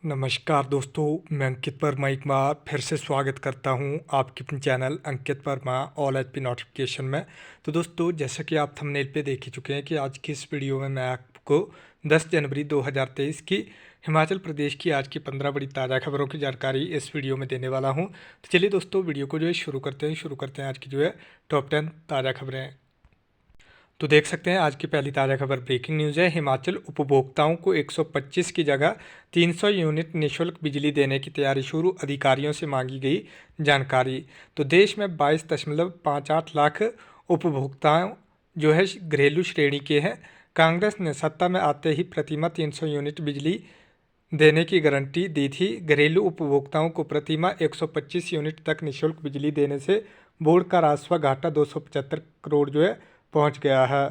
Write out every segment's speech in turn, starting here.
नमस्कार दोस्तों, मैं अंकित वर्मा एक बार फिर से स्वागत करता हूं आपके अपने चैनल अंकित वर्मा ऑल एचपी नोटिफिकेशन में। तो दोस्तों, जैसा कि आप थंबनेल पे देख ही चुके हैं कि आज की इस वीडियो में मैं आपको 10 जनवरी 2023 की हिमाचल प्रदेश की आज की 15 बड़ी ताज़ा खबरों की जानकारी इस वीडियो में देने वाला हूँ। तो चलिए दोस्तों, वीडियो को जो है शुरू करते हैं आज की जो है टॉप 10 ताज़ा खबरें। तो देख सकते हैं आज की पहली ताज़ा खबर ब्रेकिंग न्यूज़ है। हिमाचल उपभोक्ताओं को 125 की जगह 300 यूनिट निःशुल्क बिजली देने की तैयारी शुरू, अधिकारियों से मांगी गई जानकारी। तो देश में 22.58 लाख उपभोक्ताओं जो है घरेलू श्रेणी के हैं। कांग्रेस ने सत्ता में आते ही प्रतिमाह 300 यूनिट बिजली देने की गारंटी दी थी। घरेलू उपभोक्ताओं को प्रतिमाह 125 यूनिट तक निःशुल्क बिजली देने से बोर्ड का राजस्व घाटा 275 करोड़ जो है पहुंच गया है।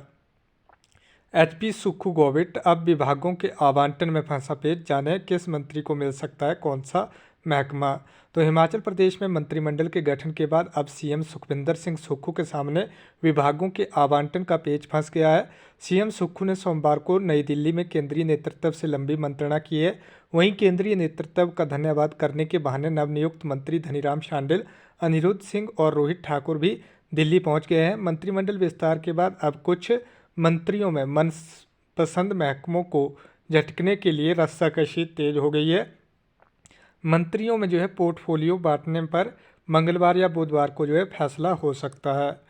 एचपी सुक्खू गोविट अब विभागों के आवंटन में फंसा पेच, जाने किस मंत्री को मिल सकता है कौन सा महकमा। तो हिमाचल प्रदेश में मंत्रिमंडल के गठन के बाद अब सीएम सुखविंदर सिंह सुक्खू के सामने विभागों के आवंटन का पेच फंस गया है। सीएम सुक्खू ने सोमवार को नई दिल्ली में केंद्रीय नेतृत्व से लंबी मंत्रणा की है। वहीं केंद्रीय नेतृत्व का धन्यवाद करने के बहाने नवनियुक्त मंत्री धनीराम शांडिल, अनिरुद्ध सिंह और रोहित ठाकुर भी दिल्ली पहुंच गए हैं। मंत्रिमंडल विस्तार के बाद अब कुछ मंत्रियों में मनपसंद महकमों को झटकने के लिए रस्साकशी तेज हो गई है। मंत्रियों में जो है पोर्टफोलियो बांटने पर मंगलवार या बुधवार को जो है फैसला हो सकता है।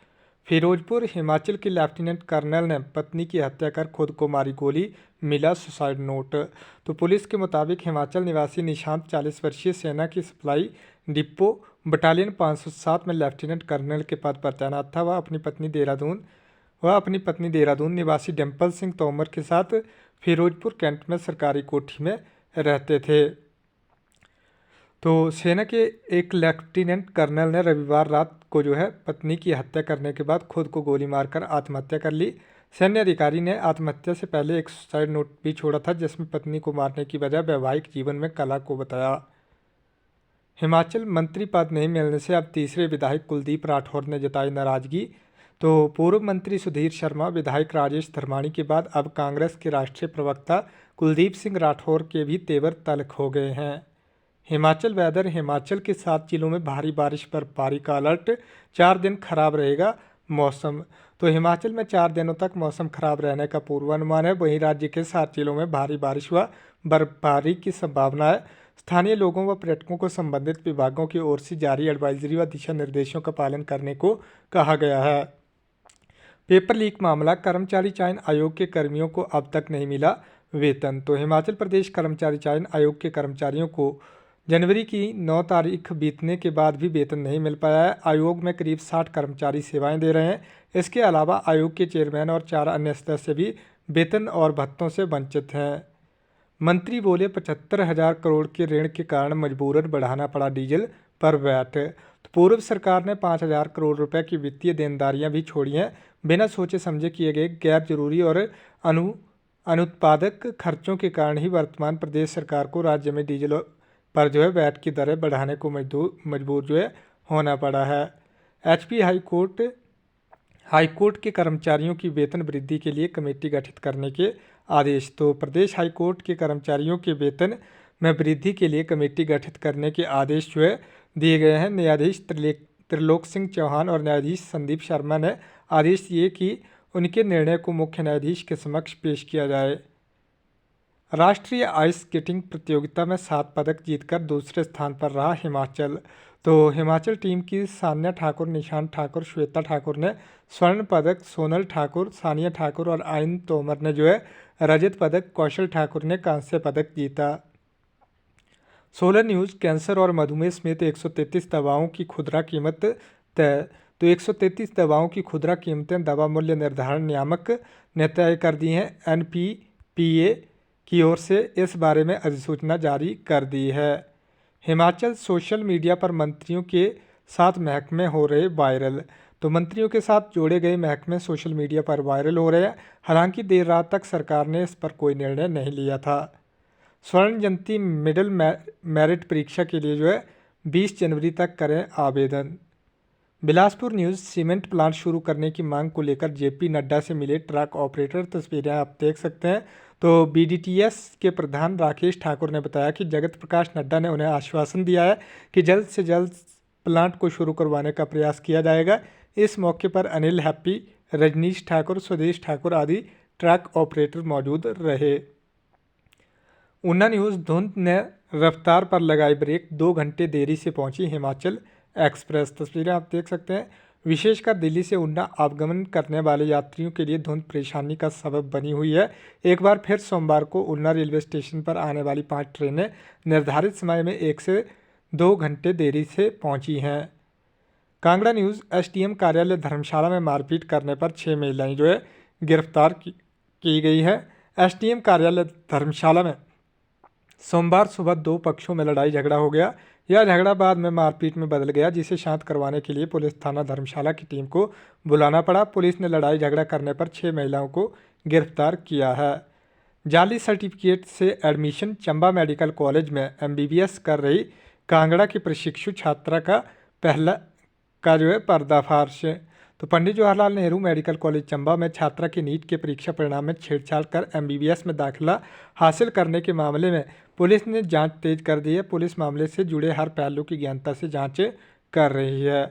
फिरोजपुर हिमाचल के लेफ्टिनेंट कर्नल ने पत्नी की हत्या कर खुद को मारी गोली, मिला सुसाइड नोट। तो पुलिस के मुताबिक हिमाचल निवासी निशांत 40 वर्षीय सेना की सप्लाई डिपो बटालियन 507 में लेफ्टिनेंट कर्नल के पद पर तैनात था। वह अपनी पत्नी देहरादून निवासी डिम्पल सिंह तोमर के साथ फिरोजपुर कैंट में सरकारी कोठी में रहते थे। तो सेना के एक लेफ्टिनेंट कर्नल ने रविवार रात को जो है पत्नी की हत्या करने के बाद खुद को गोली मारकर आत्महत्या कर ली। सैन्य अधिकारी ने आत्महत्या से पहले एक सुसाइड नोट भी छोड़ा था, जिसमें पत्नी को मारने की वजह वैवाहिक जीवन में कलह को बताया। हिमाचल मंत्री पद नहीं मिलने से अब तीसरे विधायक कुलदीप राठौर ने जताई नाराजगी। तो पूर्व मंत्री सुधीर शर्मा, विधायक राजेश धर्माणी के बाद अब कांग्रेस के राष्ट्रीय प्रवक्ता कुलदीप सिंह राठौर के भी तेवर तल्ख हो गए हैं। हिमाचल वेदर, हिमाचल के 7 जिलों में भारी बारिश बर्फबारी का अलर्ट, 4 दिन खराब रहेगा मौसम। तो हिमाचल में 4 दिनों तक मौसम खराब रहने का पूर्वानुमान है। वहीं राज्य के 7 जिलों में भारी बारिश व बर्फबारी की संभावना है। स्थानीय लोगों व पर्यटकों को संबंधित विभागों की ओर से जारी एडवाइजरी व दिशा निर्देशों का पालन करने को कहा गया है। पेपर लीक मामला, कर्मचारी चयन आयोग के कर्मियों को अब तक नहीं मिला वेतन। तो हिमाचल प्रदेश कर्मचारी चयन आयोग के कर्मचारियों को जनवरी की 9 तारीख बीतने के बाद भी वेतन नहीं मिल पाया है। आयोग में करीब 60 कर्मचारी सेवाएं दे रहे हैं। इसके अलावा आयोग के चेयरमैन और 4 अन्य सदस्य भी वेतन और भत्तों से वंचित हैं। मंत्री बोले 75,000 करोड़ के ऋण के कारण मजबूरन बढ़ाना पड़ा डीजल पर वैट। तो पूर्व सरकार ने 5,000 करोड़ रुपए की वित्तीय देनदारियां भी छोड़ी हैं। बिना सोचे समझे किए गए गैर जरूरी और अनुत्पादक खर्चों के कारण ही वर्तमान प्रदेश सरकार को राज्य में डीजल पर जो है वैट की दरें बढ़ाने को मजबूर जो है होना पड़ा है। एचपी हाईकोर्ट के कर्मचारियों की वेतन वृद्धि के लिए कमेटी गठित करने के आदेश। तो प्रदेश हाईकोर्ट के कर्मचारियों के वेतन में वृद्धि के लिए कमेटी गठित करने के आदेश जो है दिए गए हैं। न्यायाधीश त्रिलोक सिंह चौहान और न्यायाधीश संदीप शर्मा ने आदेश दिए कि उनके निर्णय को मुख्य न्यायाधीश के समक्ष पेश किया जाए। राष्ट्रीय आइस स्केटिंग प्रतियोगिता में 7 पदक जीतकर दूसरे स्थान पर रहा हिमाचल। तो हिमाचल टीम की सान्या ठाकुर, निशांत ठाकुर, श्वेता ठाकुर ने स्वर्ण पदक, सोनल ठाकुर, सानिया ठाकुर और आइन तोमर ने जो है रजत पदक, कौशल ठाकुर ने कांस्य पदक जीता। 16 न्यूज़, कैंसर और मधुमेह समेत 133 दवाओं की खुदरा कीमत तय। तो 133 दवाओं की खुदरा कीमतें दवा मूल्य निर्धारण नियामक ने तय कर दी हैं। एनपीपीए की ओर से इस बारे में अधिसूचना जारी कर दी है। हिमाचल सोशल मीडिया पर मंत्रियों के साथ महकमे हो रहे वायरल। तो मंत्रियों के साथ जोड़े गए महकमे सोशल मीडिया पर वायरल हो रहे हैं। हालांकि देर रात तक सरकार ने इस पर कोई निर्णय नहीं लिया था। स्वर्ण जयंती मिडिल मेरिट परीक्षा के लिए जो है 20 जनवरी तक करें आवेदन। बिलासपुर न्यूज़, सीमेंट प्लांट शुरू करने की मांग को लेकर जेपी नड्डा से मिले ट्रक ऑपरेटर, तस्वीरें आप देख सकते हैं। तो बीडीटीएस के प्रधान राकेश ठाकुर ने बताया कि जगत प्रकाश नड्डा ने उन्हें आश्वासन दिया है कि जल्द से जल्द प्लांट को शुरू करवाने का प्रयास किया जाएगा। इस मौके पर अनिल हैप्पी, रजनीश ठाकुर, स्वदेश ठाकुर आदि ट्रक ऑपरेटर मौजूद रहे। ऊना न्यूज़, धुंध ने रफ्तार पर लगाई ब्रेक, 2 घंटे देरी से पहुंची हिमाचल एक्सप्रेस। तस्वीरें आप देख सकते हैं। विशेषकर दिल्ली से ऊना आवागमन करने वाले यात्रियों के लिए धुंध परेशानी का सबब बनी हुई है। एक बार फिर सोमवार को ऊना रेलवे स्टेशन पर आने वाली 5 ट्रेनें निर्धारित समय में 1 से 2 घंटे देरी से पहुंची हैं। कांगड़ा न्यूज़, एसडीएम कार्यालय धर्मशाला में मारपीट करने पर 6 महिलाएं गिरफ्तार की गई है। एसडीएम कार्यालय धर्मशाला में सोमवार सुबह 2 पक्षों में लड़ाई झगड़ा हो गया। यह झगड़ा बाद में मारपीट में बदल गया, जिसे शांत करवाने के लिए पुलिस थाना धर्मशाला की टीम को बुलाना पड़ा। पुलिस ने लड़ाई झगड़ा करने पर 6 महिलाओं को गिरफ्तार किया है। जाली सर्टिफिकेट से एडमिशन, चंबा मेडिकल कॉलेज में एमबीबीएस कर रही कांगड़ा की प्रशिक्षु छात्रा का पहला पर्दाफाश। तो पंडित जवाहरलाल नेहरू मेडिकल कॉलेज चंबा में छात्रा की नीट के परीक्षा परिणाम में छेड़छाड़ कर एमबीबीएस में दाखिला हासिल करने के मामले में पुलिस ने जांच तेज कर दी है। पुलिस मामले से जुड़े हर पहलू की गहनता से जांच कर रही है।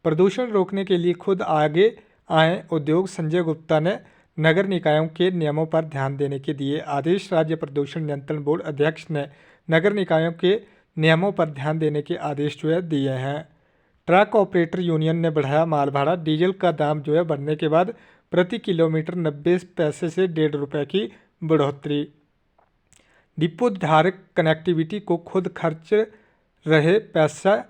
प्रदूषण रोकने के लिए खुद आगे आए उद्योग, संजय गुप्ता ने नगर निकायों के नियमों पर ध्यान देने के दिए आदेश। राज्य प्रदूषण नियंत्रण बोर्ड अध्यक्ष ने नगर निकायों के नियमों पर ध्यान देने के आदेश दिए हैं। ट्रक ऑपरेटर यूनियन ने बढ़ाया माल भाड़ा, डीजल का दाम बढ़ने के बाद प्रति किलोमीटर 90 पैसे से 1.5 रुपये की बढ़ोतरी। डिपो धारक कनेक्टिविटी को खुद खर्च रहे पैसा,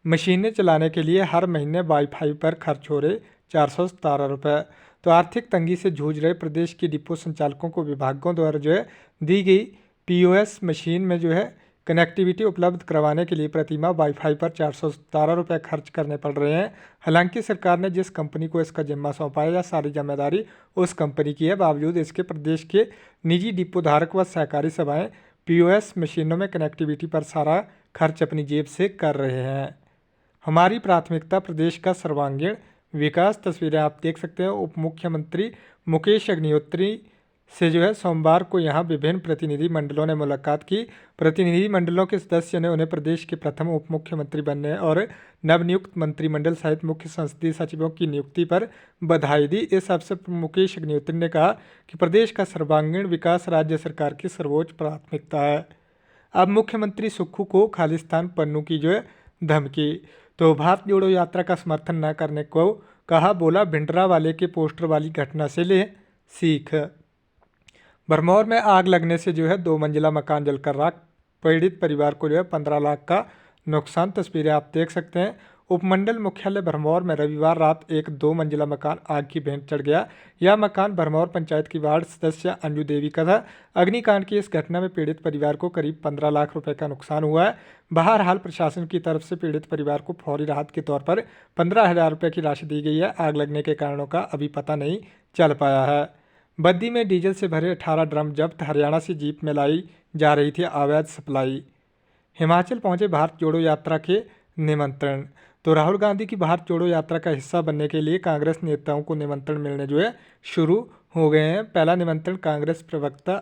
मशीनें चलाने के लिए हर महीने वाईफाई पर खर्च हो रहे 417 रुपये। तो आर्थिक तंगी से जूझ रहे प्रदेश के डिपो संचालकों को विभागों द्वारा दी गई पीओएस मशीन में कनेक्टिविटी उपलब्ध करवाने के लिए प्रतिमाह वाईफाई पर 417 रुपये खर्च करने पड़ रहे हैं। हालांकि सरकार ने जिस कंपनी को इसका जिम्मा सौंपा है, या सारी जिम्मेदारी उस कंपनी की है, बावजूद इसके प्रदेश के निजी डिपो धारक व सहकारी सभाएं पीओएस मशीनों में कनेक्टिविटी पर सारा खर्च अपनी जेब से कर रहे हैं। हमारी प्राथमिकता प्रदेश का सर्वांगीण विकास। तस्वीरें आप देख सकते हैं। उप मुख्यमंत्री मुकेश अग्निहोत्री से सोमवार को यहां विभिन्न प्रतिनिधि मंडलों ने मुलाकात की। प्रतिनिधि मंडलों के सदस्य ने उन्हें प्रदेश के प्रथम उप मुख्यमंत्री बनने और नवनियुक्त मंत्रिमंडल सहित मुख्य संसदीय सचिवों की नियुक्ति पर बधाई दी। इस अवसर पर मुकेश अग्निहोत्री ने कहा कि प्रदेश का सर्वांगीण विकास राज्य सरकार की सर्वोच्च प्राथमिकता है। अब मुख्यमंत्री सुक्खू को खालिस्तान पन्नू की धमकी। तो भारत जोड़ो यात्रा का समर्थन न करने को कहा, बोला भिंडरा वाले के पोस्टर वाली घटना से ले सीख। भरमौर में आग लगने से 2 मंजिला मकान जलकर राख, पीड़ित परिवार को 15 लाख का नुकसान। तस्वीरें आप देख सकते हैं। उपमंडल मुख्यालय भरमौर में रविवार रात एक 2 मंजिला मकान आग की भेंट चढ़ गया। यह मकान भरमौर पंचायत की वार्ड सदस्य अंजू देवी का था। अग्निकांड की इस घटना में पीड़ित परिवार को करीब 15 लाख रुपए का नुकसान हुआ है। बहरहाल प्रशासन की तरफ से पीड़ित परिवार को फौरी राहत के तौर पर 15,000 रुपये की राशि दी गई है। आग लगने के कारणों का अभी पता नहीं चल पाया है। बद्दी में डीजल से भरे 18 ड्रम जब्त, हरियाणा से जीप में लाई जा रही थी अवैध सप्लाई। हिमाचल पहुंचे भारत जोड़ो यात्रा के निमंत्रण। तो राहुल गांधी की भारत जोड़ो यात्रा का हिस्सा बनने के लिए कांग्रेस नेताओं को निमंत्रण मिलने शुरू हो गए हैं। पहला निमंत्रण कांग्रेस प्रवक्ता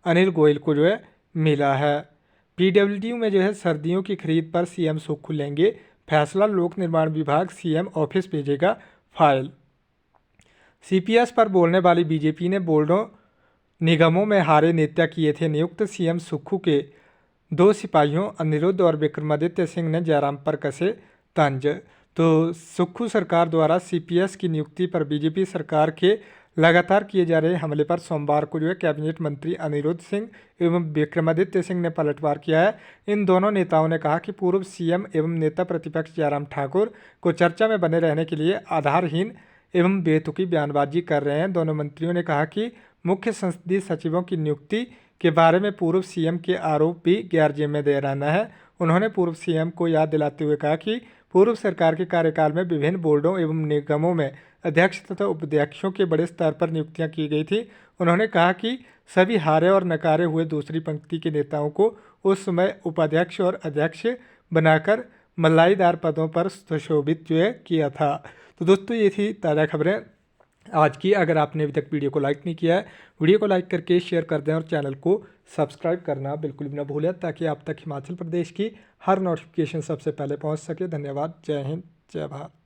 अनिल गोयल को मिला है। पीडब्ल्यूडी में सर्दियों की खरीद पर सीएम सुक्खू लेंगे फैसला, लोक निर्माण विभाग सीएम ऑफिस भेजेगा फाइल। सीपीएस पर बोलने वाली बीजेपी ने बोर्डों निगमों में हारे नेता किए थे नियुक्त। सीएम सुक्खू के 2 सिपाहियों अनिरुद्ध और विक्रमादित्य सिंह ने जयराम पर कसे तंज। तो सुक्खू सरकार द्वारा सीपीएस की नियुक्ति पर बीजेपी सरकार के लगातार किए जा रहे हमले पर सोमवार को कैबिनेट मंत्री अनिरुद्ध सिंह एवं विक्रमादित्य सिंह ने पलटवार किया है। इन दोनों नेताओं ने कहा कि पूर्व सीएम एवं नेता प्रतिपक्ष जयराम ठाकुर को चर्चा में बने रहने के लिए आधारहीन एवं बेतुकी बयानबाजी कर रहे हैं। दोनों मंत्रियों ने कहा कि मुख्य संसदीय सचिवों की नियुक्ति के बारे में पूर्व सीएम के आरोप भी गैर जिम्मेदाराना है। उन्होंने पूर्व सीएम को याद दिलाते हुए कहा कि पूर्व सरकार के कार्यकाल में विभिन्न बोर्डों एवं निगमों में अध्यक्ष तथा उपाध्यक्षों के बड़े स्तर पर नियुक्तियां की गई थी। उन्होंने कहा कि सभी हारे और नकारे हुए दूसरी पंक्ति के नेताओं को उस समय उपाध्यक्ष और अध्यक्ष बनाकर मल्लाईदार पदों पर सुशोभित किया था। तो दोस्तों ये थी ताज़ा खबरें। आज की। अगर आपने अभी तक वीडियो को लाइक नहीं किया है, वीडियो को लाइक करके शेयर कर दें और चैनल को सब्सक्राइब करना बिल्कुल भी ना भूलें, ताकि आप तक हिमाचल प्रदेश की हर नोटिफिकेशन सबसे पहले पहुंच सके। धन्यवाद। जय हिंद, जय भारत।